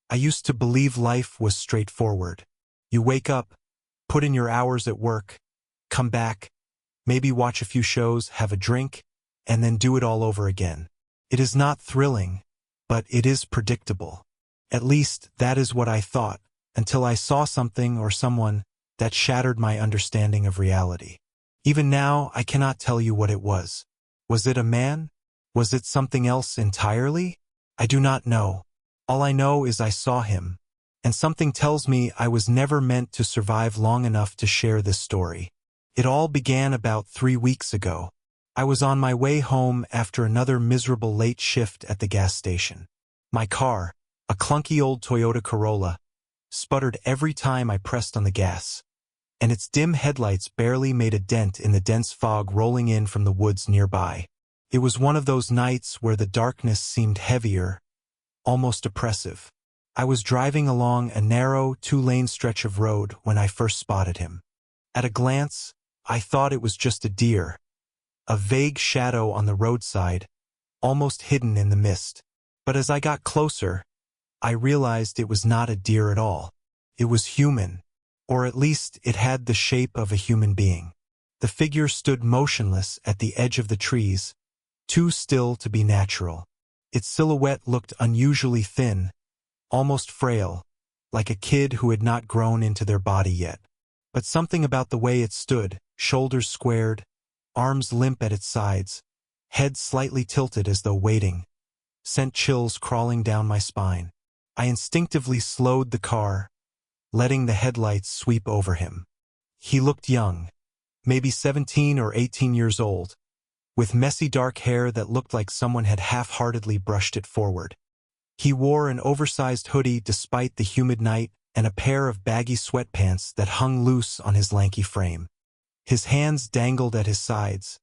I used to believe life was straightforward. You wake up, put in your hours at work, come back, maybe watch a few shows, have a drink, and then do it all over again. It is not thrilling, but it is predictable. At least that is what I thought, until I saw something or someone that shattered my understanding of reality. Even now, I cannot tell you what it was. Was it a man? Was it something else entirely? I do not know. All I know is I saw him, and something tells me I was never meant to survive long enough to share this story. It all began about 3 weeks ago. I was on my way home after another miserable late shift at the gas station. My car, a clunky old Toyota Corolla, sputtered every time I pressed on the gas, and its dim headlights barely made a dent in the dense fog rolling in from the woods nearby. It was one of those nights where the darkness seemed heavier, almost oppressive. I was driving along a narrow, 2-lane stretch of road when I first spotted him. At a glance, I thought it was just a deer, a vague shadow on the roadside, almost hidden in the mist. But as I got closer, I realized it was not a deer at all. It was human, or at least it had the shape of a human being. The figure stood motionless at the edge of the trees, too still to be natural. Its silhouette looked unusually thin, almost frail, like a kid who had not grown into their body yet. But something about the way it stood, shoulders squared, arms limp at its sides, head slightly tilted as though waiting, sent chills crawling down my spine. I instinctively slowed the car, letting the headlights sweep over him. He looked young, maybe 17 or 18 years old, with messy dark hair that looked like someone had half-heartedly brushed it forward. He wore an oversized hoodie despite the humid night and a pair of baggy sweatpants that hung loose on his lanky frame. His hands dangled at his sides,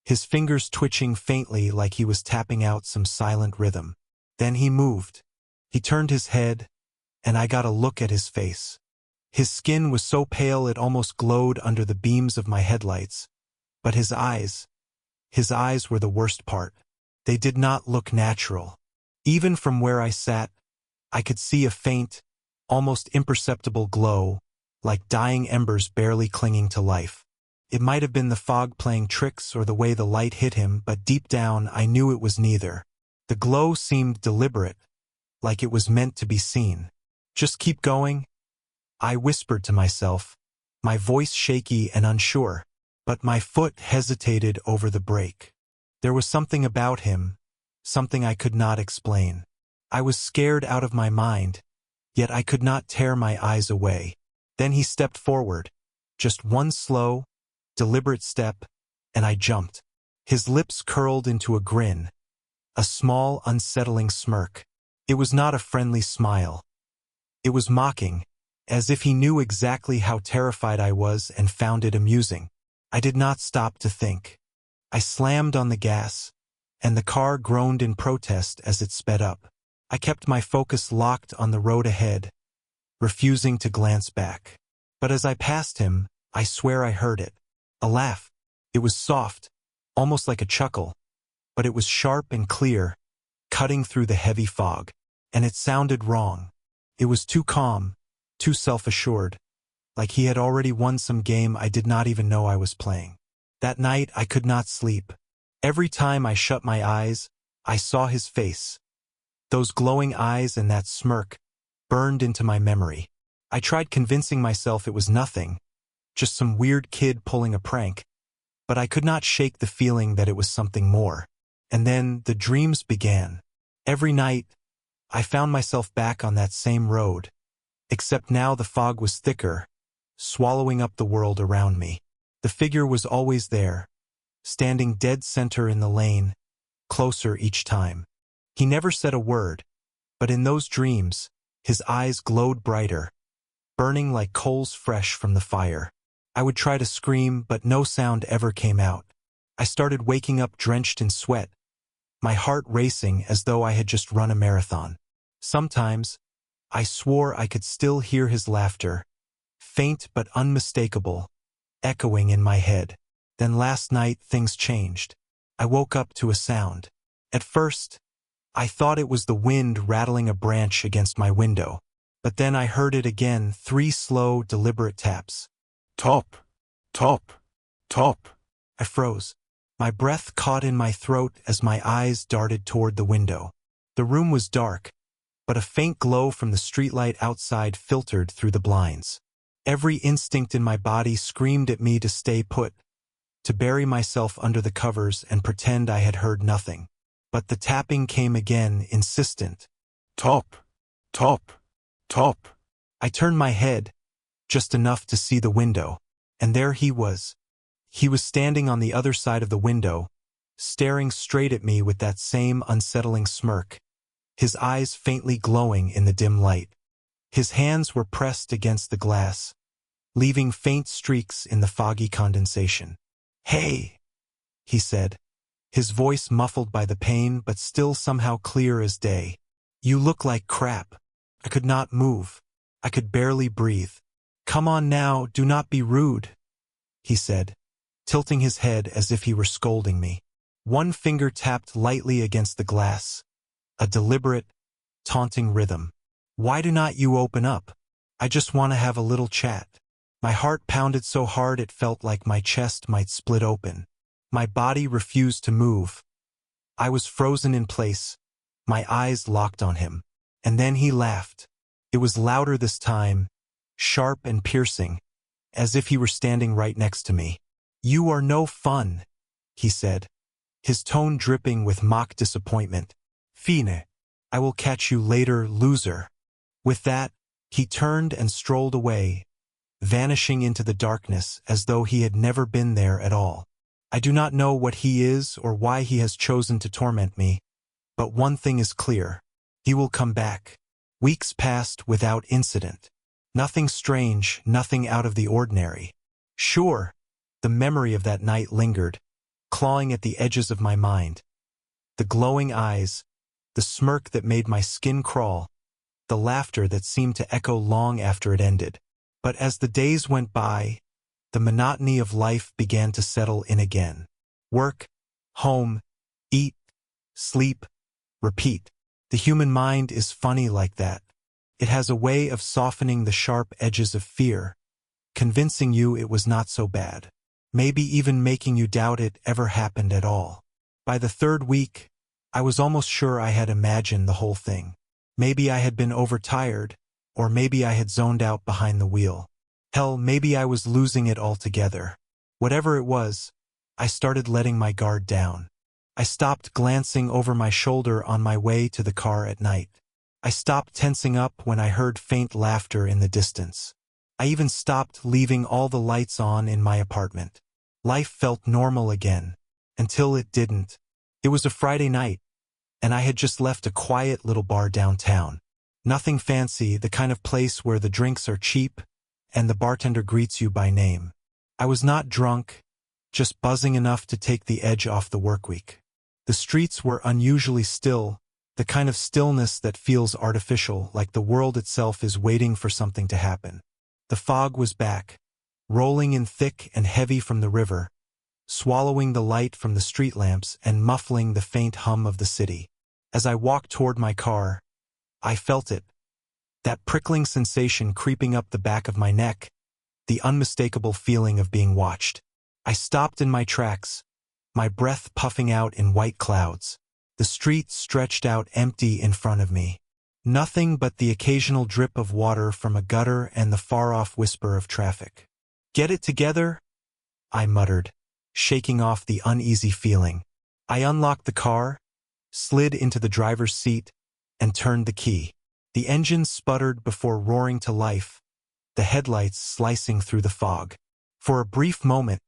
his fingers twitching faintly like he was tapping out some silent rhythm. Then he moved. He turned his head, and I got a look at his face. His skin was so pale it almost glowed under the beams of my headlights, but his eyes were the worst part. They did not look natural. Even from where I sat, I could see a faint, almost imperceptible glow, like dying embers barely clinging to life. It might have been the fog playing tricks or the way the light hit him, but deep down I knew it was neither. The glow seemed deliberate, like it was meant to be seen. "Just keep going," I whispered to myself, my voice shaky and unsure, but my foot hesitated over the brake. There was something about him, something I could not explain. I was scared out of my mind, yet I could not tear my eyes away. Then he stepped forward, just one slow, deliberate step, and I jumped. His lips curled into a grin, a small, unsettling smirk. It was not a friendly smile. It was mocking, as if he knew exactly how terrified I was and found it amusing. I did not stop to think. I slammed on the gas, and the car groaned in protest as it sped up. I kept my focus locked on the road ahead, refusing to glance back. But as I passed him, I swear I heard it. A laugh. It was soft, almost like a chuckle, but it was sharp and clear, cutting through the heavy fog. And it sounded wrong. It was too calm, too self-assured, like he had already won some game I did not even know I was playing. That night I could not sleep. Every time I shut my eyes, I saw his face. Those glowing eyes and that smirk burned into my memory. I tried convincing myself it was nothing, just some weird kid pulling a prank, but I could not shake the feeling that it was something more. And then the dreams began. Every night, I found myself back on that same road, except now the fog was thicker, swallowing up the world around me. The figure was always there, standing dead center in the lane, closer each time. He never said a word, but in those dreams, his eyes glowed brighter, burning like coals fresh from the fire. I would try to scream, but no sound ever came out. I started waking up drenched in sweat, my heart racing as though I had just run a marathon. Sometimes, I swore I could still hear his laughter, faint but unmistakable, echoing in my head. Then last night things changed. I woke up to a sound. At first, I thought it was the wind rattling a branch against my window. But then I heard it again, 3 slow, deliberate taps. Top, top, top. I froze. My breath caught in my throat as my eyes darted toward the window. The room was dark, but a faint glow from the streetlight outside filtered through the blinds. Every instinct in my body screamed at me to stay put, to bury myself under the covers and pretend I had heard nothing. But the tapping came again, insistent. Top, top, top. I turned my head, just enough to see the window, and there he was. He was standing on the other side of the window, staring straight at me with that same unsettling smirk, his eyes faintly glowing in the dim light. His hands were pressed against the glass, leaving faint streaks in the foggy condensation. "Hey," he said, his voice muffled by the pain but still somehow clear as day. "You look like crap." I could not move. I could barely breathe. "Come on now, do not be rude," he said, tilting his head as if he were scolding me. One finger tapped lightly against the glass, a deliberate, taunting rhythm. "Why do not you open up? I just want to have a little chat." My heart pounded so hard it felt like my chest might split open. My body refused to move. I was frozen in place, my eyes locked on him. And then he laughed. It was louder this time, sharp and piercing, as if he were standing right next to me. "You are no fun," he said, his tone dripping with mock disappointment. "Fine. I will catch you later, loser." With that, he turned and strolled away, vanishing into the darkness as though he had never been there at all. I do not know what he is or why he has chosen to torment me, but one thing is clear. He will come back. Weeks passed without incident. Nothing strange, nothing out of the ordinary. Sure, the memory of that night lingered, clawing at the edges of my mind. The glowing eyes, the smirk that made my skin crawl, the laughter that seemed to echo long after it ended. But as the days went by, the monotony of life began to settle in again. Work, home, eat, sleep, repeat. The human mind is funny like that. It has a way of softening the sharp edges of fear, convincing you it was not so bad, maybe even making you doubt it ever happened at all. By the 3rd week, I was almost sure I had imagined the whole thing. Maybe I had been overtired, or maybe I had zoned out behind the wheel. Hell, maybe I was losing it altogether. Whatever it was, I started letting my guard down. I stopped glancing over my shoulder on my way to the car at night. I stopped tensing up when I heard faint laughter in the distance. I even stopped leaving all the lights on in my apartment. Life felt normal again, until it didn't. It was a Friday night, and I had just left a quiet little bar downtown. Nothing fancy, the kind of place where the drinks are cheap and the bartender greets you by name. I was not drunk, just buzzing enough to take the edge off the workweek. The streets were unusually still, the kind of stillness that feels artificial, like the world itself is waiting for something to happen. The fog was back, rolling in thick and heavy from the river, swallowing the light from the street lamps and muffling the faint hum of the city. As I walked toward my car, I felt it, that prickling sensation creeping up the back of my neck, the unmistakable feeling of being watched. I stopped in my tracks, my breath puffing out in white clouds. The street stretched out empty in front of me. Nothing but the occasional drip of water from a gutter and the far-off whisper of traffic. "Get it together?" I muttered, shaking off the uneasy feeling. I unlocked the car, slid into the driver's seat, and turned the key. The engine sputtered before roaring to life, the headlights slicing through the fog. For a brief moment,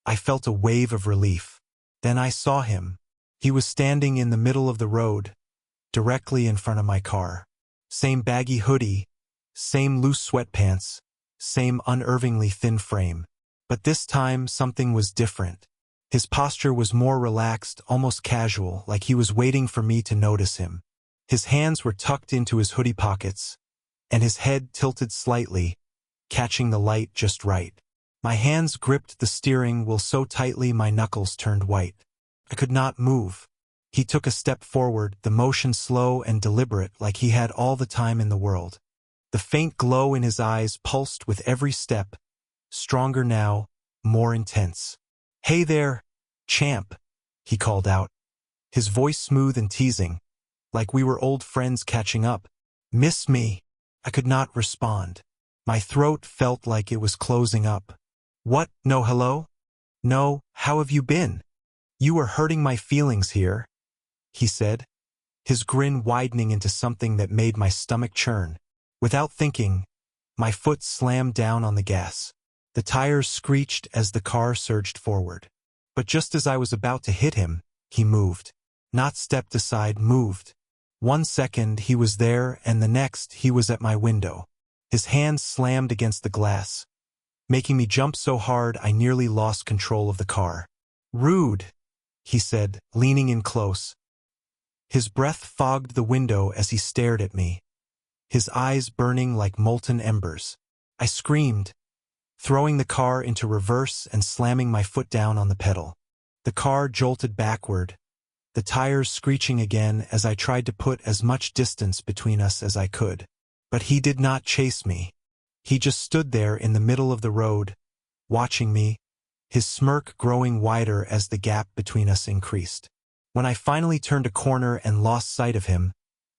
I felt a wave of relief. Then I saw him. He was standing in the middle of the road, directly in front of my car. Same baggy hoodie, same loose sweatpants, same unnervingly thin frame. But this time, something was different. His posture was more relaxed, almost casual, like he was waiting for me to notice him. His hands were tucked into his hoodie pockets, and his head tilted slightly, catching the light just right. My hands gripped the steering wheel so tightly my knuckles turned white. I could not move. He took a step forward, the motion slow and deliberate like he had all the time in the world. The faint glow in his eyes pulsed with every step, stronger now, more intense. "Hey there, champ," he called out, his voice smooth and teasing, like we were old friends catching up. "Miss me?" I could not respond. My throat felt like it was closing up. "What, no hello? No, how have you been? You were hurting my feelings here," he said, his grin widening into something that made my stomach churn. Without thinking, my foot slammed down on the gas. The tires screeched as the car surged forward. But just as I was about to hit him, he moved. Not stepped aside, moved. 1 second he was there, and the next he was at my window. His hands slammed against the glass, making me jump so hard I nearly lost control of the car. "Rude," he said, leaning in close. His breath fogged the window as he stared at me, his eyes burning like molten embers. I screamed, throwing the car into reverse and slamming my foot down on the pedal. The car jolted backward, the tires screeching again as I tried to put as much distance between us as I could. But he did not chase me. He just stood there in the middle of the road, watching me, his smirk growing wider as the gap between us increased. When I finally turned a corner and lost sight of him,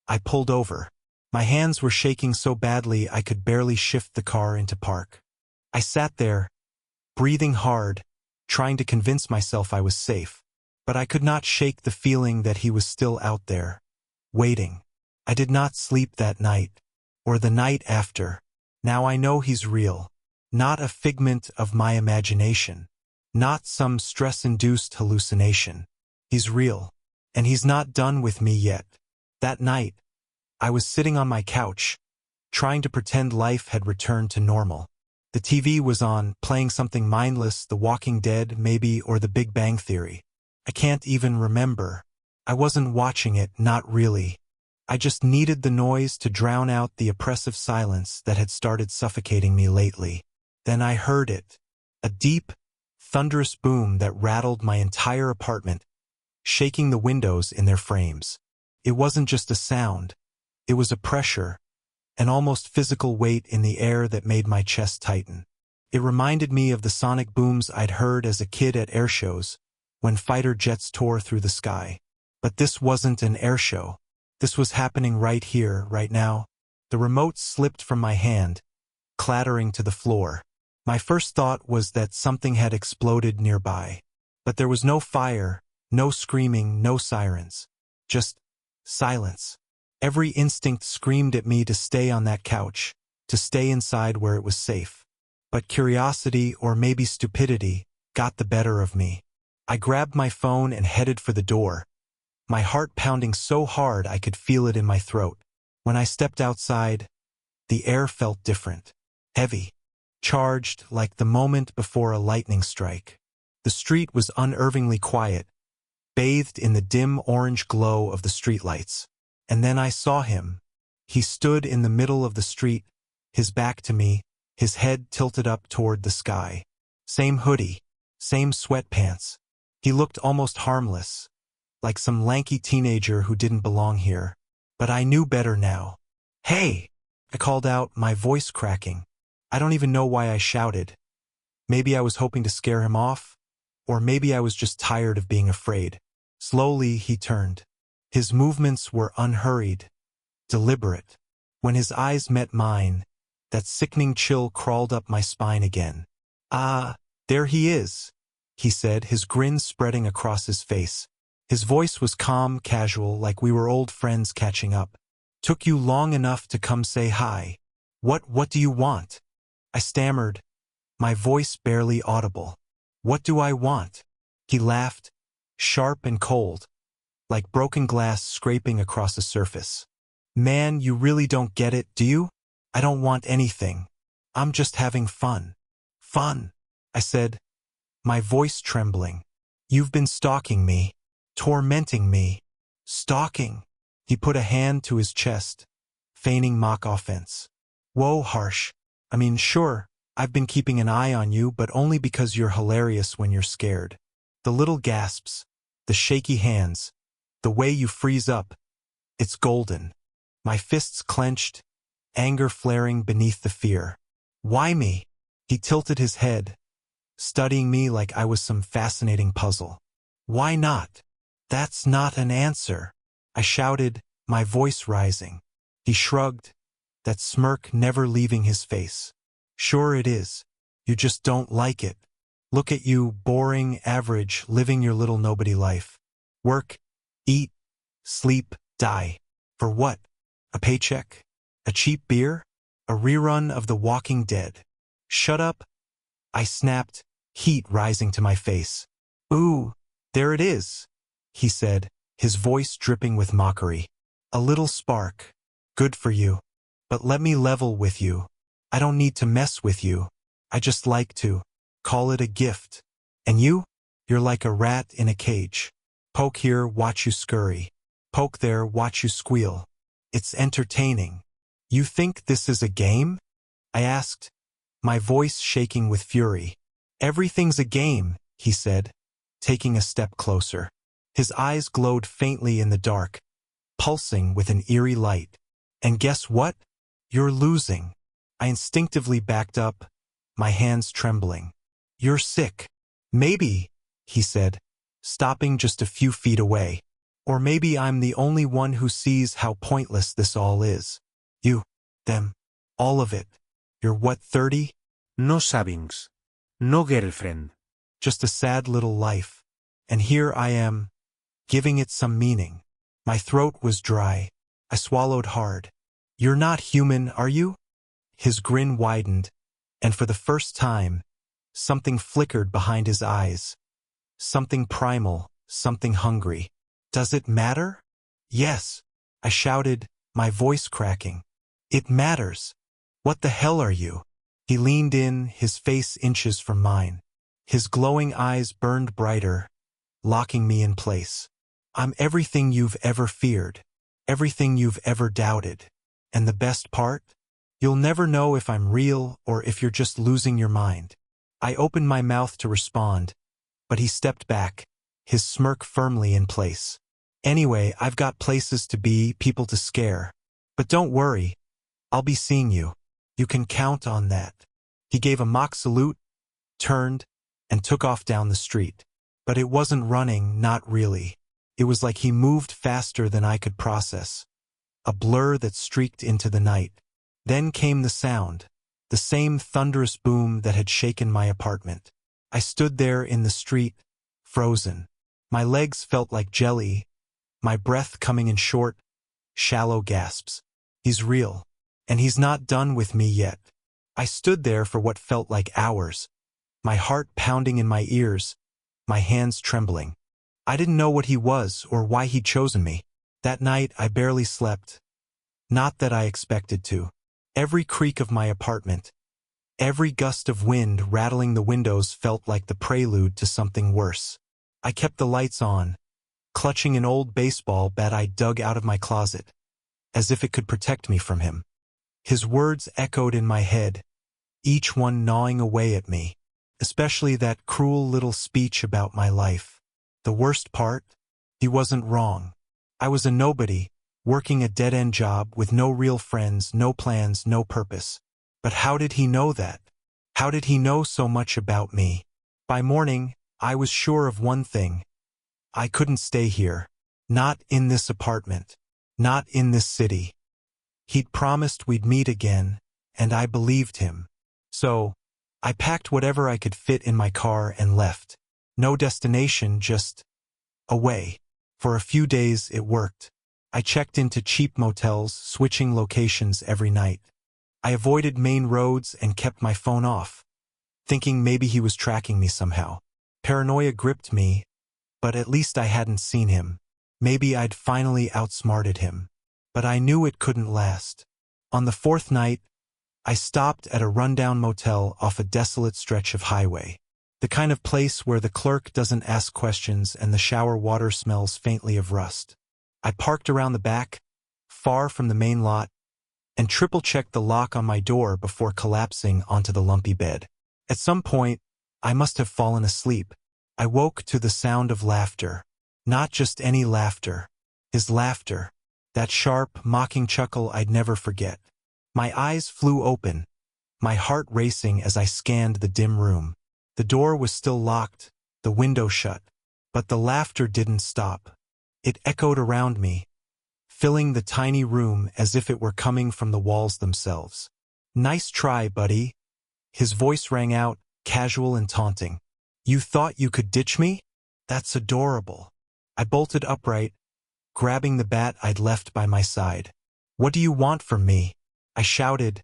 I pulled over. My hands were shaking so badly I could barely shift the car into park. I sat there, breathing hard, trying to convince myself I was safe. But I could not shake the feeling that he was still out there, waiting. I did not sleep that night, or the night after. Now I know he's real, not a figment of my imagination, not some stress-induced hallucination. He's real, and he's not done with me yet. That night, I was sitting on my couch, trying to pretend life had returned to normal. The TV was on, playing something mindless, The Walking Dead, maybe, or The Big Bang Theory. I can't even remember. I wasn't watching it, not really. I just needed the noise to drown out the oppressive silence that had started suffocating me lately. Then I heard it. A deep, thunderous boom that rattled my entire apartment, shaking the windows in their frames. It wasn't just a sound. It was a pressure, an almost physical weight in the air that made my chest tighten. It reminded me of the sonic booms I'd heard as a kid at air shows, when fighter jets tore through the sky. But this wasn't an air show. This was happening right here, right now. The remote slipped from my hand, clattering to the floor. My first thought was that something had exploded nearby. But there was no fire, no screaming, no sirens. Just silence. Every instinct screamed at me to stay on that couch, to stay inside where it was safe. But curiosity, or maybe stupidity, got the better of me. I grabbed my phone and headed for the door, my heart pounding so hard I could feel it in my throat. When I stepped outside, the air felt different, heavy, charged like the moment before a lightning strike. The street was unnervingly quiet, bathed in the dim orange glow of the streetlights. And then I saw him. He stood in the middle of the street, his back to me, his head tilted up toward the sky. Same hoodie, same sweatpants. He looked almost harmless, like some lanky teenager who didn't belong here. But I knew better now. "Hey!" I called out, my voice cracking. I don't even know why I shouted. Maybe I was hoping to scare him off, or maybe I was just tired of being afraid. Slowly he turned. His movements were unhurried, deliberate. When his eyes met mine, that sickening chill crawled up my spine again. "Ah, there he is," he said, his grin spreading across his face. His voice was calm, casual, like we were old friends catching up. "Took you long enough to come say hi. What do you want?" I stammered, my voice barely audible. "What do I want?" He laughed, sharp and cold, like broken glass scraping across a surface. "Man, you really don't get it, do you? I don't want anything. I'm just having fun." "Fun," I said, my voice trembling. "You've been stalking me, tormenting me." "Stalking?" He put a hand to his chest, feigning mock offense. "Whoa, harsh. I mean, sure, I've been keeping an eye on you, but only because you're hilarious when you're scared." The little gasps, the shaky hands, The way you freeze up, it's golden. My fists clenched, anger flaring beneath the fear. Why me? He tilted his head, studying me like I was some fascinating puzzle. Why not? That's not an answer, I shouted, my voice rising. He shrugged, that smirk never leaving his face. Sure it is. You just don't like it. Look at you, boring, average, living your little nobody life. Work, eat, sleep, die. For what? A paycheck? A cheap beer? A rerun of The Walking Dead? Shut up, I snapped, heat rising to my face. Ooh, there it is, he said, his voice dripping with mockery. A little spark. Good for you. But let me level with you. I don't need to mess with you. I just like to. Call it a gift. And you? You're like a rat in a cage. Poke here, watch you scurry. Poke there, watch you squeal. It's entertaining. You think this is a game? I asked, my voice shaking with fury. Everything's a game, he said, taking a step closer. His eyes glowed faintly in the dark, pulsing with an eerie light. And guess what? You're losing. I instinctively backed up, my hands trembling. You're sick. Maybe, he said, stopping just a few feet away. Or maybe I'm the only one who sees how pointless this all is. You, them, all of it. You're what, 30? No savings. No girlfriend. Just a sad little life. And here I am, giving it some meaning. My throat was dry. I swallowed hard. You're not human, are you? His grin widened, and for the first time, something flickered behind his eyes. Something primal, something hungry. Does it matter? Yes, I shouted, my voice cracking. It matters. What the hell are you? He leaned in, his face inches from mine. His glowing eyes burned brighter, locking me in place. I'm everything you've ever feared, everything you've ever doubted. And the best part? You'll never know if I'm real or if you're just losing your mind. I opened my mouth to respond, but he stepped back, his smirk firmly in place. Anyway, I've got places to be, people to scare. But don't worry, I'll be seeing you. You can count on that. He gave a mock salute, turned, and took off down the street. But it wasn't running, not really. It was like he moved faster than I could process. A blur that streaked into the night. Then came the sound, the same thunderous boom that had shaken my apartment. I stood there in the street, frozen. My legs felt like jelly, my breath coming in short, shallow gasps. He's real, and he's not done with me yet. I stood there for what felt like hours, my heart pounding in my ears, my hands trembling. I didn't know what he was or why he'd chosen me. That night I barely slept. Not that I expected to. Every creak of my apartment, every gust of wind rattling the windows felt like the prelude to something worse. I kept the lights on, clutching an old baseball bat I dug out of my closet, as if it could protect me from him. His words echoed in my head, each one gnawing away at me, especially that cruel little speech about my life. The worst part? He wasn't wrong. I was a nobody, working a dead-end job with no real friends, no plans, no purpose. But how did he know that? How did he know so much about me? By morning, I was sure of one thing. I couldn't stay here. Not in this apartment. Not in this city. He'd promised we'd meet again, and I believed him. So, I packed whatever I could fit in my car and left. No destination, just away. For a few days it worked. I checked into cheap motels, switching locations every night. I avoided main roads and kept my phone off, thinking maybe he was tracking me somehow. Paranoia gripped me, but at least I hadn't seen him. Maybe I'd finally outsmarted him. But I knew it couldn't last. On the fourth night, I stopped at a rundown motel off a desolate stretch of highway. The kind of place where the clerk doesn't ask questions and the shower water smells faintly of rust. I parked around the back, far from the main lot, and triple-checked the lock on my door before collapsing onto the lumpy bed. At some point, I must have fallen asleep. I woke to the sound of laughter. Not just any laughter. His laughter. That sharp, mocking chuckle I'd never forget. My eyes flew open, my heart racing as I scanned the dim room. The door was still locked, the window shut. But the laughter didn't stop. It echoed around me, filling the tiny room as if it were coming from the walls themselves. "Nice try, buddy." His voice rang out, casual and taunting. "You thought you could ditch me? That's adorable." I bolted upright, grabbing the bat I'd left by my side. "What do you want from me?" I shouted,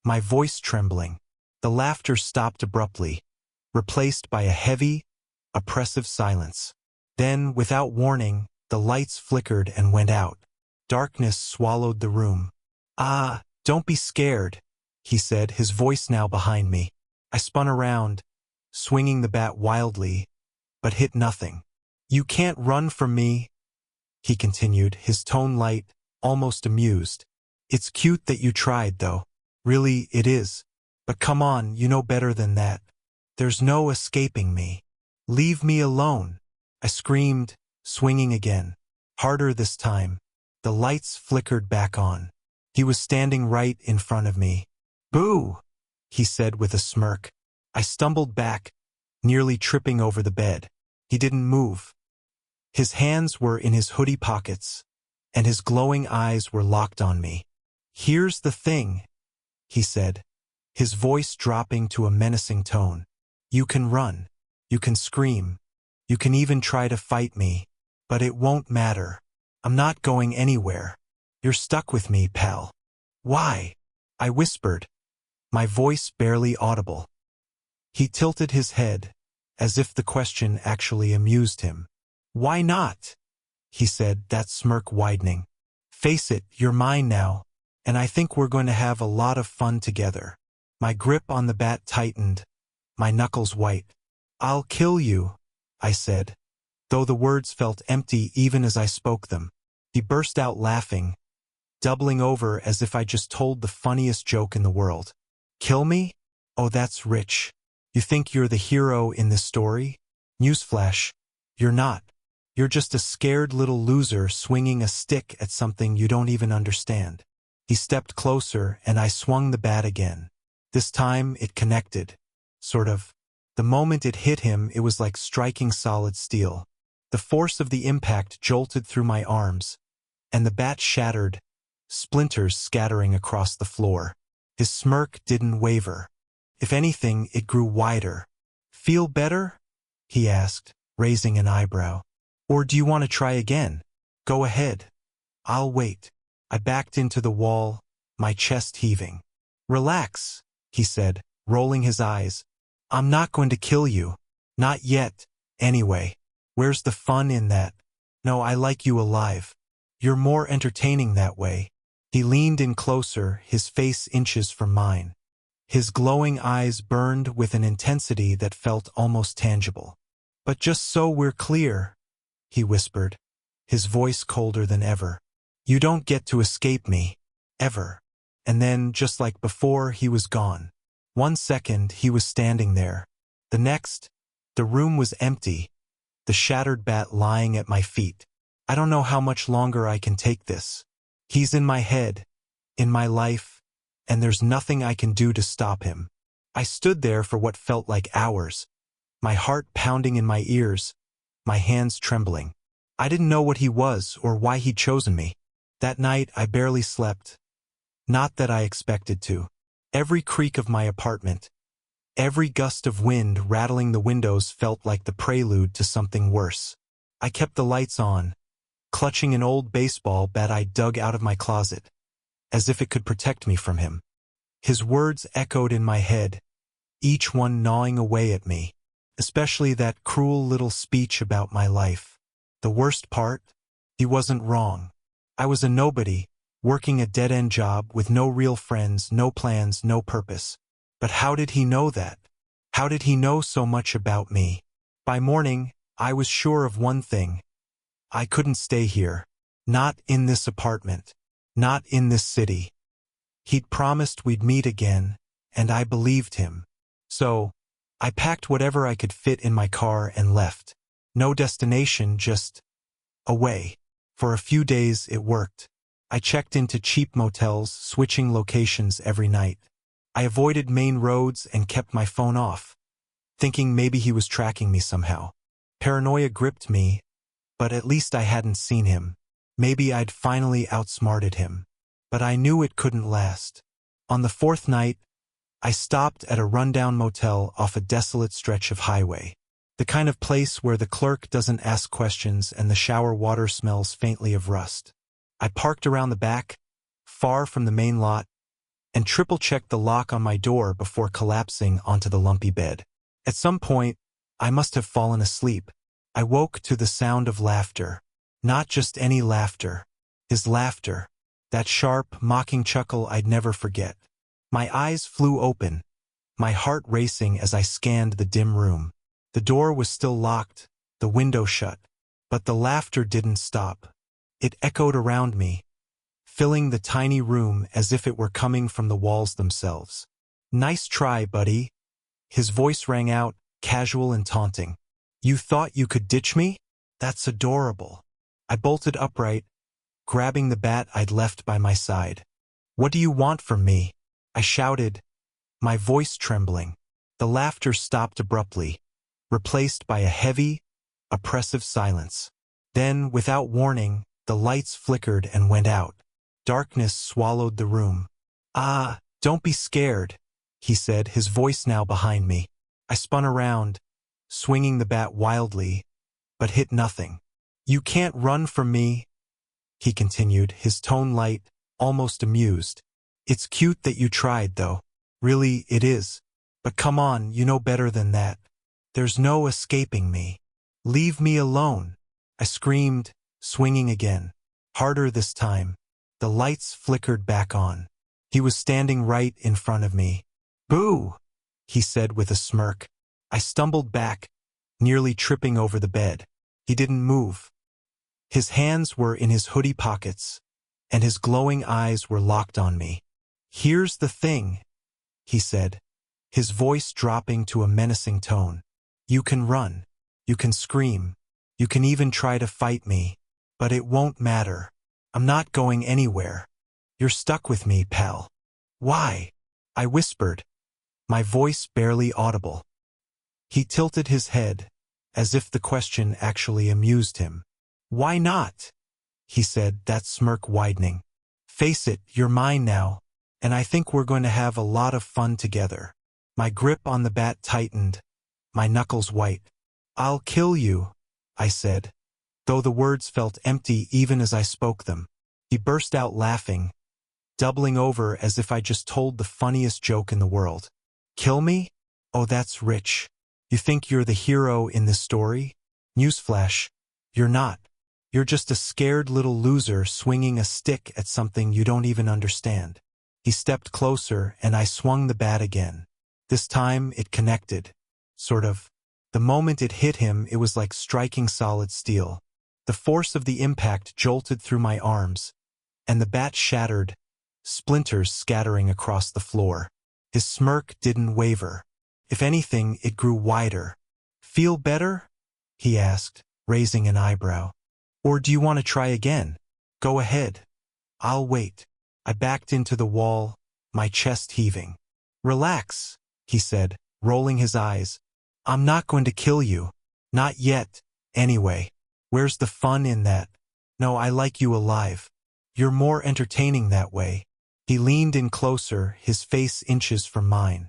my voice trembling. The laughter stopped abruptly, replaced by a heavy, oppressive silence. Then, without warning, the lights flickered and went out. Darkness swallowed the room. "Ah, don't be scared," he said, his voice now behind me. I spun around, swinging the bat wildly, but hit nothing. "You can't run from me," he continued, his tone light, almost amused. "It's cute that you tried, though. Really, it is. But come on, you know better than that. There's no escaping me. Leave me alone." I screamed, swinging again. Harder this time. The lights flickered back on. He was standing right in front of me. "Boo!" he said with a smirk. I stumbled back, nearly tripping over the bed. He didn't move. His hands were in his hoodie pockets, and his glowing eyes were locked on me. "Here's the thing," he said, his voice dropping to a menacing tone. "You can run. You can scream. You can even try to fight me. But it won't matter. I'm not going anywhere. You're stuck with me, pal." "Why?" I whispered, my voice barely audible. He tilted his head, as if the question actually amused him. "Why not?" he said, that smirk widening. "Face it, you're mine now, and I think we're going to have a lot of fun together." My grip on the bat tightened, my knuckles white. "I'll kill you," I said, though the words felt empty even as I spoke them. He burst out laughing, doubling over as if I just told the funniest joke in the world. "Kill me? Oh, that's rich. You think you're the hero in this story? Newsflash, you're not. You're just a scared little loser swinging a stick at something you don't even understand." He stepped closer and I swung the bat again. This time it connected. Sort of. The moment it hit him, it was like striking solid steel. The force of the impact jolted through my arms, and the bat shattered, splinters scattering across the floor. His smirk didn't waver. If anything, it grew wider. "Feel better?" he asked, raising an eyebrow. "Or do you want to try again? Go ahead. I'll wait." I backed into the wall, my chest heaving. "Relax," he said, rolling his eyes. "I'm not going to kill you. Not yet, anyway. Where's the fun in that? No, I like you alive. You're more entertaining that way." He leaned in closer, his face inches from mine. His glowing eyes burned with an intensity that felt almost tangible. "But just so we're clear," he whispered, his voice colder than ever, "you don't get to escape me. Ever." And then, just like before, he was gone. 1 second, he was standing there. The next, the room was empty, the shattered bat lying at my feet. I don't know how much longer I can take this. He's in my head, in my life, and there's nothing I can do to stop him. I stood there for what felt like hours, my heart pounding in my ears, my hands trembling. I didn't know what he was or why he'd chosen me. That night I barely slept. Not that I expected to. Every creak of my apartment, every gust of wind rattling the windows felt like the prelude to something worse. I kept the lights on, clutching an old baseball bat I dug out of my closet, as if it could protect me from him. His words echoed in my head, each one gnawing away at me, especially that cruel little speech about my life. The worst part? He wasn't wrong. I was a nobody, working a dead-end job with no real friends, no plans, no purpose. But how did he know that? How did he know so much about me? By morning, I was sure of one thing. I couldn't stay here. Not in this apartment. Not in this city. He'd promised we'd meet again, and I believed him. So, I packed whatever I could fit in my car and left. No destination, just away. For a few days, it worked. I checked into cheap motels, switching locations every night. I avoided main roads and kept my phone off, thinking maybe he was tracking me somehow. Paranoia gripped me, but at least I hadn't seen him. Maybe I'd finally outsmarted him. But I knew it couldn't last. On the fourth night, I stopped at a rundown motel off a desolate stretch of highway. The kind of place where the clerk doesn't ask questions and the shower water smells faintly of rust. I parked around the back, far from the main lot, and triple-checked the lock on my door before collapsing onto the lumpy bed. At some point, I must have fallen asleep. I woke to the sound of laughter. Not just any laughter. His laughter. That sharp, mocking chuckle I'd never forget. My eyes flew open, my heart racing as I scanned the dim room. The door was still locked, the window shut, but the laughter didn't stop. It echoed around me, filling the tiny room as if it were coming from the walls themselves. "Nice try, buddy." His voice rang out, casual and taunting. "You thought you could ditch me? That's adorable." I bolted upright, grabbing the bat I'd left by my side. "What do you want from me?" I shouted, my voice trembling. The laughter stopped abruptly, replaced by a heavy, oppressive silence. Then, without warning, the lights flickered and went out. Darkness swallowed the room. "Ah, don't be scared," he said, his voice now behind me. I spun around, swinging the bat wildly, but hit nothing. "You can't run from me," he continued, his tone light, almost amused. "It's cute that you tried, though. Really, it is. But come on, you know better than that. There's no escaping me. Leave me alone." I screamed, swinging again. Harder this time. The lights flickered back on. He was standing right in front of me. "Boo!" he said with a smirk. I stumbled back, nearly tripping over the bed. He didn't move. His hands were in his hoodie pockets, and his glowing eyes were locked on me. "Here's the thing," he said, his voice dropping to a menacing tone. "You can run. You can scream. You can even try to fight me. But it won't matter. I'm not going anywhere. You're stuck with me, pal." "Why?" I whispered, my voice barely audible. He tilted his head, as if the question actually amused him. "Why not?" he said, that smirk widening. "Face it, you're mine now, and I think we're going to have a lot of fun together." My grip on the bat tightened, my knuckles white. "I'll kill you," I said, though the words felt empty even as I spoke them. He burst out laughing, doubling over as if I just told the funniest joke in the world. "Kill me? Oh, that's rich. You think you're the hero in this story? Newsflash, you're not. You're just a scared little loser swinging a stick at something you don't even understand." He stepped closer and I swung the bat again. This time it connected. Sort of. The moment it hit him, it was like striking solid steel. The force of the impact jolted through my arms, and the bat shattered, splinters scattering across the floor. His smirk didn't waver. If anything, it grew wider. "Feel better?" he asked, raising an eyebrow. "Or do you want to try again? Go ahead. I'll wait." I backed into the wall, my chest heaving. "Relax," he said, rolling his eyes. "I'm not going to kill you. Not yet, anyway. Where's the fun in that? No, I like you alive. You're more entertaining that way." He leaned in closer, his face inches from mine.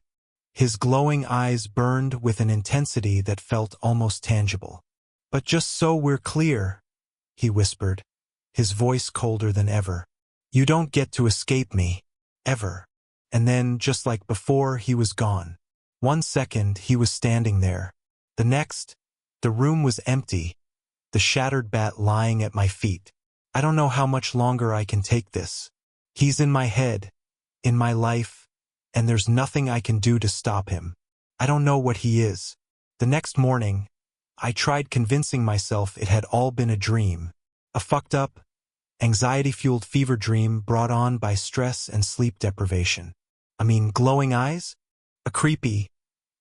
His glowing eyes burned with an intensity that felt almost tangible. "But just so we're clear," he whispered, his voice colder than ever, "you don't get to escape me. Ever." And then, just like before, he was gone. 1 second, he was standing there. The next, the room was empty, the shattered bat lying at my feet. I don't know how much longer I can take this. He's in my head, in my life, and there's nothing I can do to stop him. I don't know what he is. The next morning, I tried convincing myself it had all been a dream. A fucked up, anxiety-fueled fever dream brought on by stress and sleep deprivation. Glowing eyes? A creepy,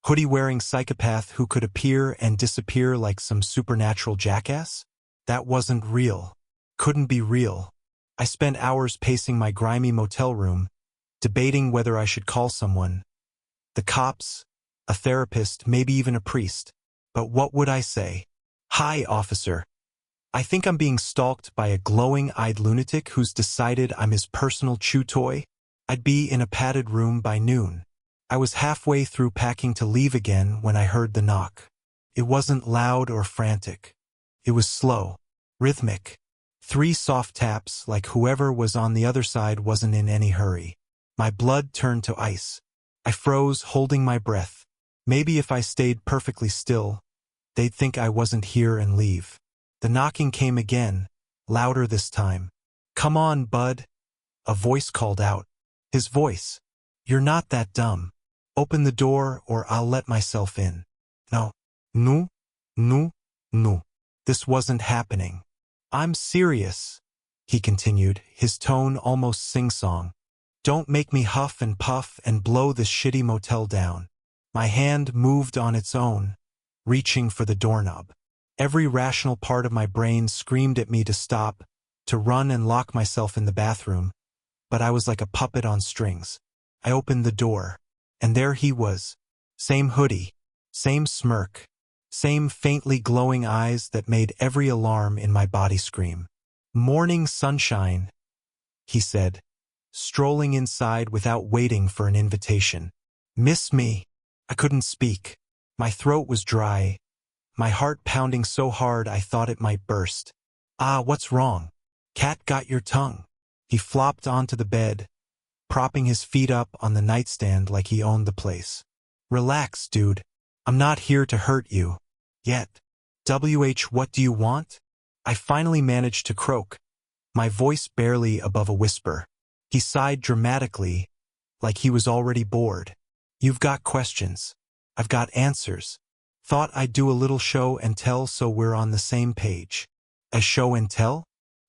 hoodie-wearing psychopath who could appear and disappear like some supernatural jackass? That wasn't real. Couldn't be real. I spent hours pacing my grimy motel room, debating whether I should call someone. The cops, a therapist, maybe even a priest. But what would I say? "Hi, officer. I think I'm being stalked by a glowing-eyed lunatic who's decided I'm his personal chew toy." I'd be in a padded room by noon. I was halfway through packing to leave again when I heard the knock. It wasn't loud or frantic. It was slow, rhythmic. 3 soft taps, like whoever was on the other side wasn't in any hurry. My blood turned to ice. I froze, holding my breath. Maybe if I stayed perfectly still, they'd think I wasn't here and leave. The knocking came again, louder this time. "Come on, bud," a voice called out. His voice. "You're not that dumb. Open the door or I'll let myself in." No. No. No. No. This wasn't happening. "I'm serious," he continued, his tone almost sing-song. "Don't make me huff and puff and blow this shitty motel down." My hand moved on its own, reaching for the doorknob. Every rational part of my brain screamed at me to stop, to run and lock myself in the bathroom, but I was like a puppet on strings. I opened the door, and there he was. Same hoodie, same smirk, same faintly glowing eyes that made every alarm in my body scream. "Morning sunshine," he said, strolling inside without waiting for an invitation. "Miss me?" I couldn't speak. My throat was dry, my heart pounding so hard I thought it might burst. "Ah, what's wrong? Cat got your tongue?" He flopped onto the bed, propping his feet up on the nightstand like he owned the place. "Relax, dude. I'm not here to hurt you. Yet. What do you want?" I finally managed to croak, my voice barely above a whisper. He sighed dramatically, like he was already bored. "You've got questions. I've got answers. Thought I'd do a little show and tell so we're on the same page." "A show and tell?"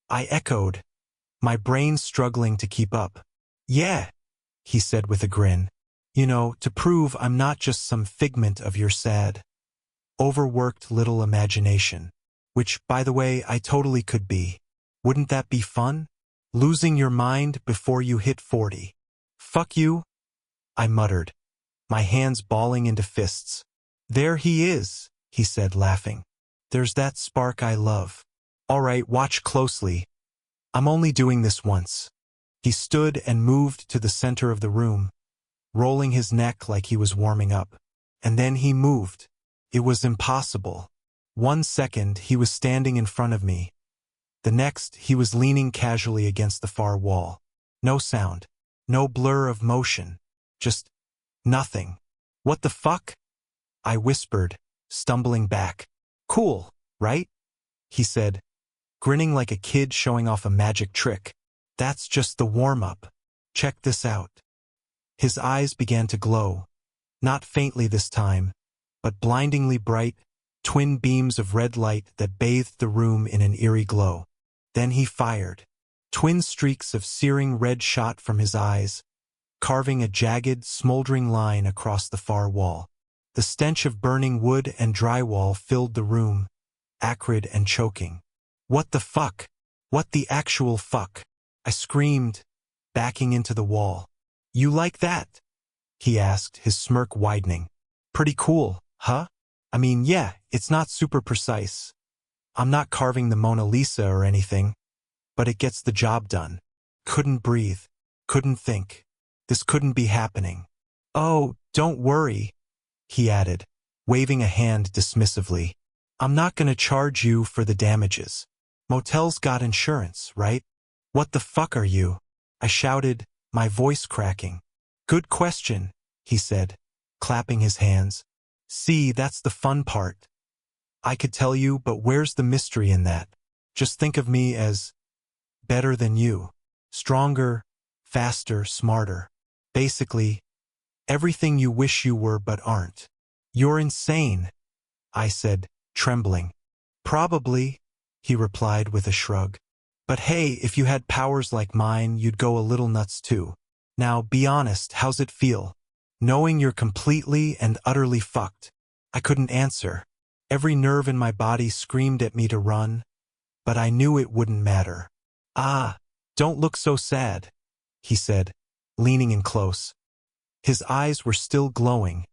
I echoed, my brain struggling to keep up. "Yeah," he said with a grin. "You know, to prove I'm not just some figment of your sad, overworked little imagination. Which, by the way, I totally could be. Wouldn't that be fun? Losing your mind before you hit 40. "Fuck you," I muttered, my hands balling into fists. "There he is," he said, laughing. "There's that spark I love. All right, watch closely. I'm only doing this once." He stood and moved to the center of the room, rolling his neck like he was warming up. And then he moved. It was impossible. 1 second, he was standing in front of me. The next, he was leaning casually against the far wall. No sound. No blur of motion. Just nothing. "What the fuck?" I whispered, stumbling back. "Cool, right?" he said, grinning like a kid showing off a magic trick. "That's just the warm-up. Check this out." His eyes began to glow, not faintly this time, but blindingly bright, twin beams of red light that bathed the room in an eerie glow. Then he fired. Twin streaks of searing red shot from his eyes, carving a jagged, smoldering line across the far wall. The stench of burning wood and drywall filled the room, acrid and choking. "What the fuck? What the actual fuck?" I screamed, backing into the wall. "You like that?" he asked, his smirk widening. "Pretty cool, huh? I mean, yeah, it's not super precise. I'm not carving the Mona Lisa or anything, but it gets the job done." Couldn't breathe. Couldn't think. This couldn't be happening. "Oh, don't worry," he added, waving a hand dismissively. "I'm not gonna charge you for the damages. Motel's got insurance, right?" "What the fuck are you?" I shouted, my voice cracking. "Good question," he said, clapping his hands. "See, that's the fun part. I could tell you, but where's the mystery in that? Just think of me as better than you. Stronger, faster, smarter. Basically, everything you wish you were but aren't." "You're insane," I said, trembling. "Probably," he replied with a shrug. "But hey, if you had powers like mine, you'd go a little nuts too. Now, be honest, how's it feel? Knowing you're completely and utterly fucked." I couldn't answer. Every nerve in my body screamed at me to run, but I knew it wouldn't matter. "Ah, don't look so sad," he said, leaning in close. His eyes were still glowing,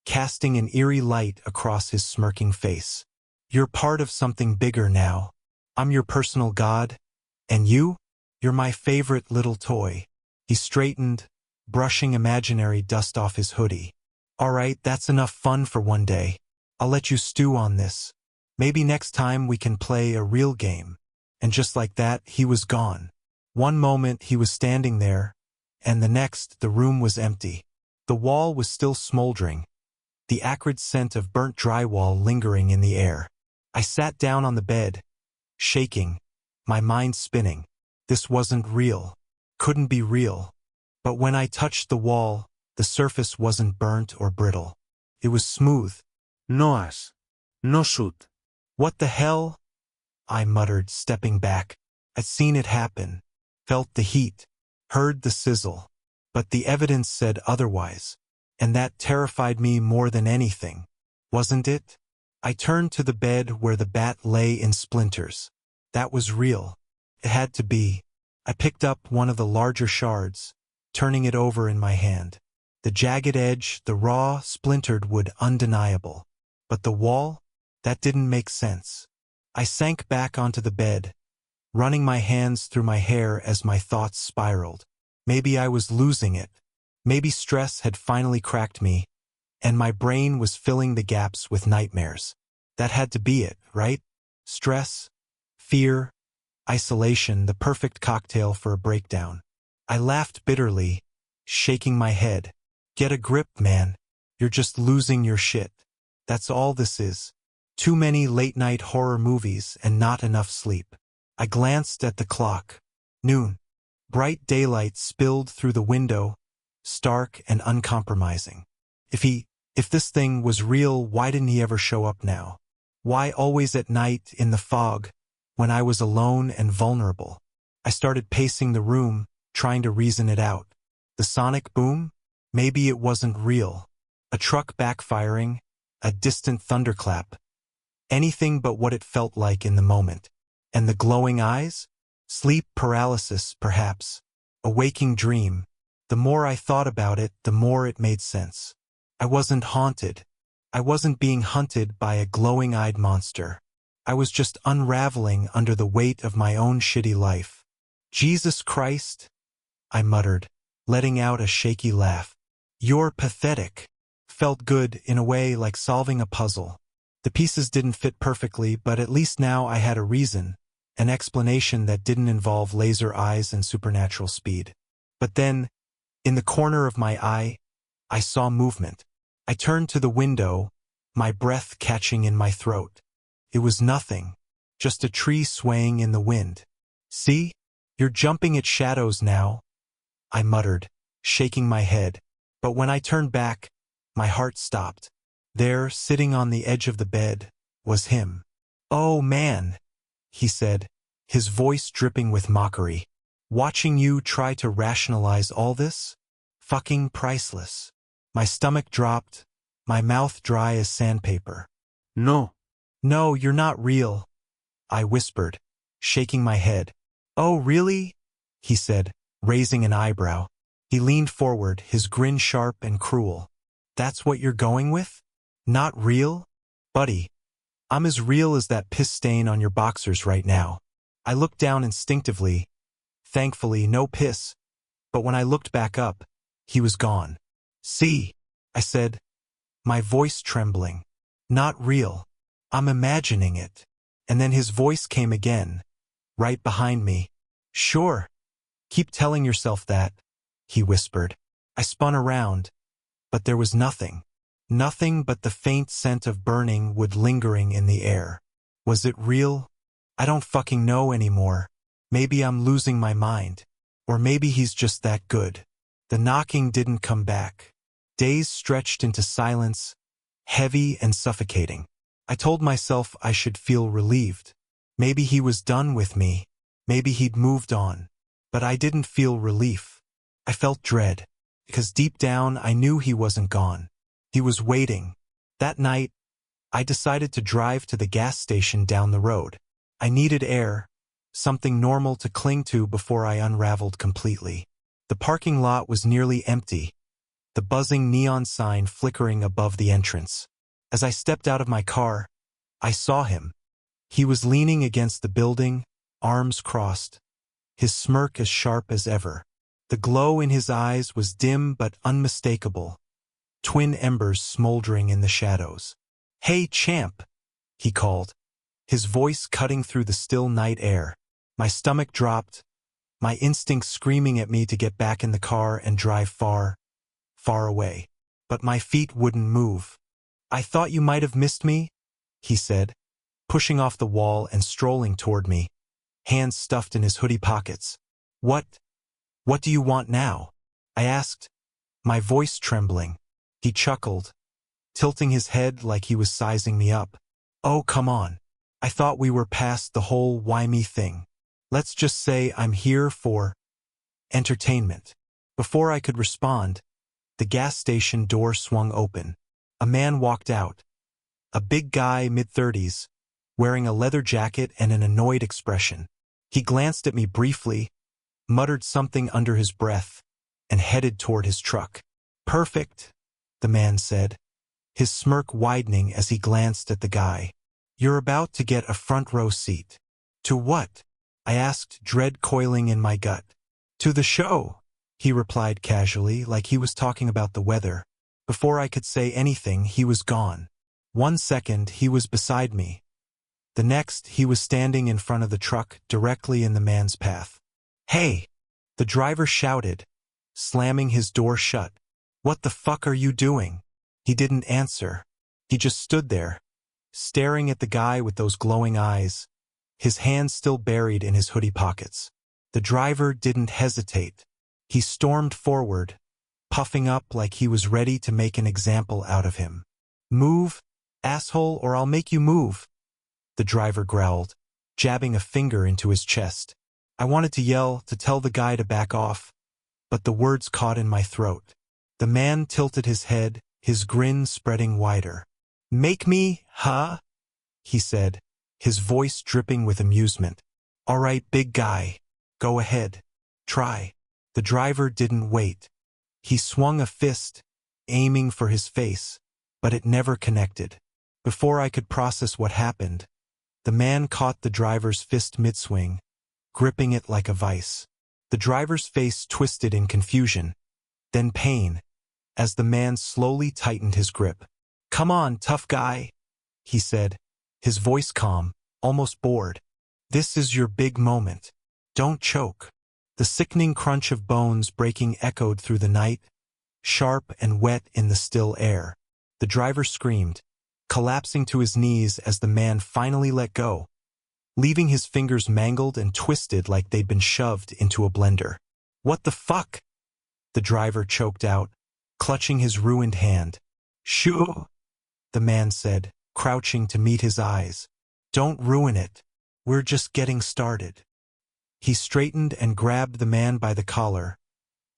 casting an eerie light across his smirking face. "You're part of something bigger now. I'm your personal god, and you're my favorite little toy." He straightened, brushing imaginary dust off his hoodie. "All right, that's enough fun for one day. I'll let you stew on this. Maybe next time we can play a real game." And just like that, he was gone. One moment he was standing there, and the next the room was empty. The wall was still smoldering, the acrid scent of burnt drywall lingering in the air. I sat down on the bed, shaking, my mind spinning. This wasn't real. Couldn't be real. But when I touched the wall, the surface wasn't burnt or brittle. It was smooth. No has. No should. "What the hell?" I muttered, stepping back. I'd seen it happen, felt the heat, heard the sizzle. But the evidence said otherwise, and that terrified me more than anything. Wasn't it? I turned to the bed where the bat lay in splinters. That was real. It had to be. I picked up one of the larger shards, turning it over in my hand. The jagged edge, the raw, splintered wood undeniable. But the wall? That didn't make sense. I sank back onto the bed, running my hands through my hair as my thoughts spiraled. Maybe I was losing it. Maybe stress had finally cracked me, and my brain was filling the gaps with nightmares. That had to be it, right? Stress, fear, isolation, the perfect cocktail for a breakdown. I laughed bitterly, shaking my head. "Get a grip, man. You're just losing your shit. That's all this is. Too many late-night horror movies and not enough sleep." I glanced at the clock. Noon. Bright daylight spilled through the window, stark and uncompromising. If this thing was real, why didn't he ever show up now? Why always at night, in the fog, when I was alone and vulnerable? I started pacing the room, trying to reason it out. The sonic boom? Maybe it wasn't real. A truck backfiring, a distant thunderclap. Anything but what it felt like in the moment. And the glowing eyes? Sleep paralysis, perhaps. A waking dream. The more I thought about it, the more it made sense. I wasn't haunted. I wasn't being hunted by a glowing-eyed monster. I was just unraveling under the weight of my own shitty life. "Jesus Christ," I muttered, letting out a shaky laugh. "You're pathetic." Felt good, in a way, like solving a puzzle. The pieces didn't fit perfectly, but at least now I had a reason, an explanation that didn't involve laser eyes and supernatural speed. But then, in the corner of my eye, I saw movement. I turned to the window, my breath catching in my throat. It was nothing, just a tree swaying in the wind. "See? You're jumping at shadows now," I muttered, shaking my head. But when I turned back, my heart stopped. There, sitting on the edge of the bed, was him. "Oh man," he said, his voice dripping with mockery. "Watching you try to rationalize all this? Fucking priceless." My stomach dropped, my mouth dry as sandpaper. No. "No, you're not real," I whispered, shaking my head. "Oh, really?" he said, raising an eyebrow. He leaned forward, his grin sharp and cruel. "That's what you're going with? Not real? Buddy, I'm as real as that piss stain on your boxers right now." I looked down instinctively. Thankfully, no piss. But when I looked back up, he was gone. "See," I said, my voice trembling. "Not real. I'm imagining it." And then his voice came again, right behind me. "Sure. Keep telling yourself that," he whispered. I spun around, but there was nothing. Nothing but the faint scent of burning wood lingering in the air. Was it real? I don't fucking know anymore. Maybe I'm losing my mind. Or maybe he's just that good. The knocking didn't come back. Days stretched into silence, heavy and suffocating. I told myself I should feel relieved. Maybe he was done with me. Maybe he'd moved on. But I didn't feel relief. I felt dread, because deep down I knew he wasn't gone. He was waiting. That night, I decided to drive to the gas station down the road. I needed air, something normal to cling to before I unraveled completely. The parking lot was nearly empty, the buzzing neon sign flickering above the entrance. As I stepped out of my car, I saw him. He was leaning against the building, arms crossed, his smirk as sharp as ever. The glow in his eyes was dim but unmistakable, twin embers smoldering in the shadows. "Hey, champ," he called, his voice cutting through the still night air. My stomach dropped, my instincts screaming at me to get back in the car and drive far, far away. But my feet wouldn't move. "I thought you might have missed me," he said, pushing off the wall and strolling toward me, hands stuffed in his hoodie pockets. What do you want now?" I asked, my voice trembling. He chuckled, tilting his head like he was sizing me up. "Oh, come on. I thought we were past the whole why me thing. Let's just say I'm here for entertainment." Before I could respond, the gas station door swung open. A man walked out. A big guy, mid-30s, wearing a leather jacket and an annoyed expression. He glanced at me briefly, muttered something under his breath, and headed toward his truck. "Perfect," the man said, his smirk widening as he glanced at the guy. "You're about to get a front row seat." "To what?" I asked, dread coiling in my gut. "To the show," he replied casually, like he was talking about the weather. Before I could say anything, he was gone. 1 second, he was beside me. The next, he was standing in front of the truck, directly in the man's path. "Hey!" the driver shouted, slamming his door shut. "What the fuck are you doing?" He didn't answer. He just stood there, staring at the guy with those glowing eyes, his hands still buried in his hoodie pockets. The driver didn't hesitate. He stormed forward, puffing up like he was ready to make an example out of him. "Move, asshole, or I'll make you move," the driver growled, jabbing a finger into his chest. I wanted to yell, to tell the guy to back off, but the words caught in my throat. The man tilted his head, his grin spreading wider. "Make me, huh?" he said, his voice dripping with amusement. "All right, big guy. Go ahead. Try." The driver didn't wait. He swung a fist, aiming for his face, but it never connected. Before I could process what happened, the man caught the driver's fist mid-swing, gripping it like a vice. The driver's face twisted in confusion, then pain, as the man slowly tightened his grip. "Come on, tough guy," he said, his voice calm, almost bored. "This is your big moment. Don't choke." The sickening crunch of bones breaking echoed through the night, sharp and wet in the still air. The driver screamed, collapsing to his knees as the man finally let go, leaving his fingers mangled and twisted like they'd been shoved into a blender. "What the fuck?" the driver choked out, clutching his ruined hand. "Shoo," the man said, crouching to meet his eyes. "Don't ruin it. We're just getting started." He straightened and grabbed the man by the collar,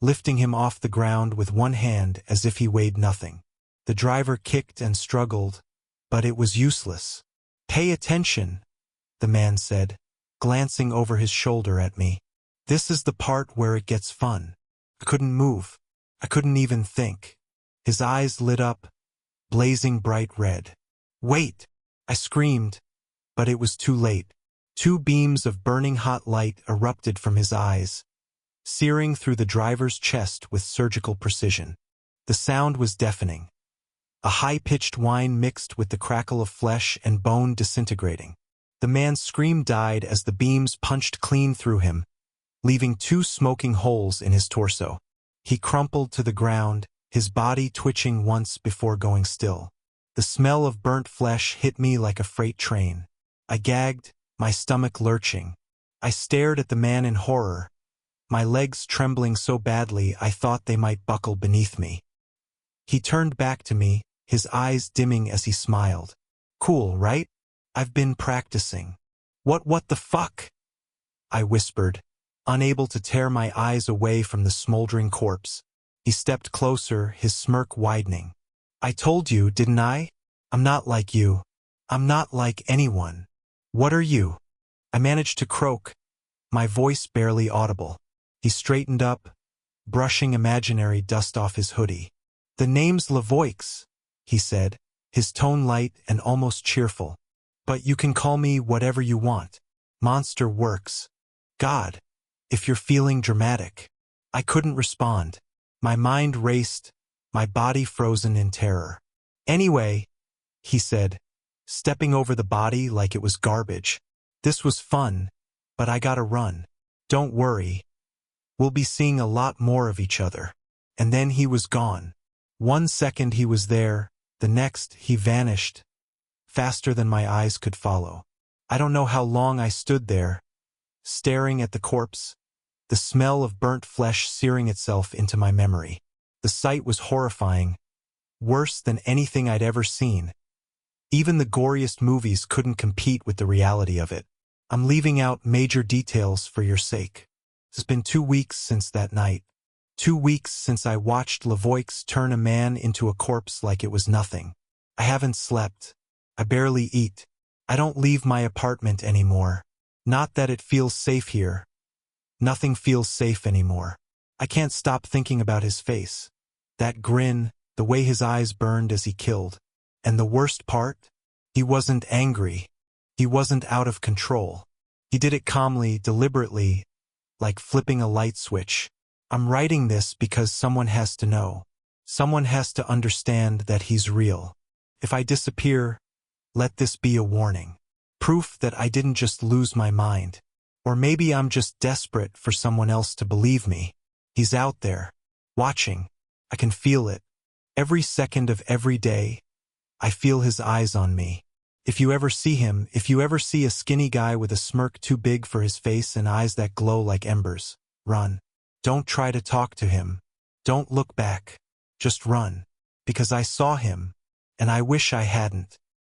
lifting him off the ground with one hand as if he weighed nothing. The driver kicked and struggled, but it was useless. "Pay attention," the man said, glancing over his shoulder at me. "This is the part where it gets fun." I couldn't move. I couldn't even think. His eyes lit up, blazing bright red. "Wait!" I screamed, but it was too late. 2 beams of burning hot light erupted from his eyes, searing through the driver's chest with surgical precision. The sound was deafening. A high-pitched whine mixed with the crackle of flesh and bone disintegrating. The man's scream died as the beams punched clean through him, leaving 2 smoking holes in his torso. He crumpled to the ground, his body twitching once before going still. The smell of burnt flesh hit me like a freight train. I gagged, my stomach lurching. I stared at the man in horror, my legs trembling so badly I thought they might buckle beneath me. He turned back to me, his eyes dimming as he smiled. "Cool, right? I've been practicing." What the fuck?" I whispered, unable to tear my eyes away from the smoldering corpse. He stepped closer, his smirk widening. "I told you, didn't I? I'm not like you. I'm not like anyone." "What are you?" I managed to croak, my voice barely audible. He straightened up, brushing imaginary dust off his hoodie. "The name's Lavoix," he said, his tone light and almost cheerful. "But you can call me whatever you want. Monster works. God, if you're feeling dramatic." I couldn't respond. My mind raced, my body frozen in terror. "Anyway," he said, stepping over the body like it was garbage. "This was fun, but I gotta run. Don't worry. We'll be seeing a lot more of each other." And then he was gone. 1 second he was there, the next he vanished, faster than my eyes could follow. I don't know how long I stood there, staring at the corpse, the smell of burnt flesh searing itself into my memory. The sight was horrifying, worse than anything I'd ever seen. Even the goriest movies couldn't compete with the reality of it. I'm leaving out major details for your sake. It's been 2 weeks since that night. 2 weeks since I watched Lavoix turn a man into a corpse like it was nothing. I haven't slept. I barely eat. I don't leave my apartment anymore. Not that it feels safe here. Nothing feels safe anymore. I can't stop thinking about his face. That grin, the way his eyes burned as he killed. And the worst part? He wasn't angry. He wasn't out of control. He did it calmly, deliberately, like flipping a light switch. I'm writing this because someone has to know. Someone has to understand that he's real. If I disappear, let this be a warning. Proof that I didn't just lose my mind. Or maybe I'm just desperate for someone else to believe me. He's out there, watching. I can feel it. Every second of every day, I feel his eyes on me. If you ever see him, if you ever see a skinny guy with a smirk too big for his face and eyes that glow like embers, run. Don't try to talk to him. Don't look back. Just run. Because I saw him, and I wish I hadn't.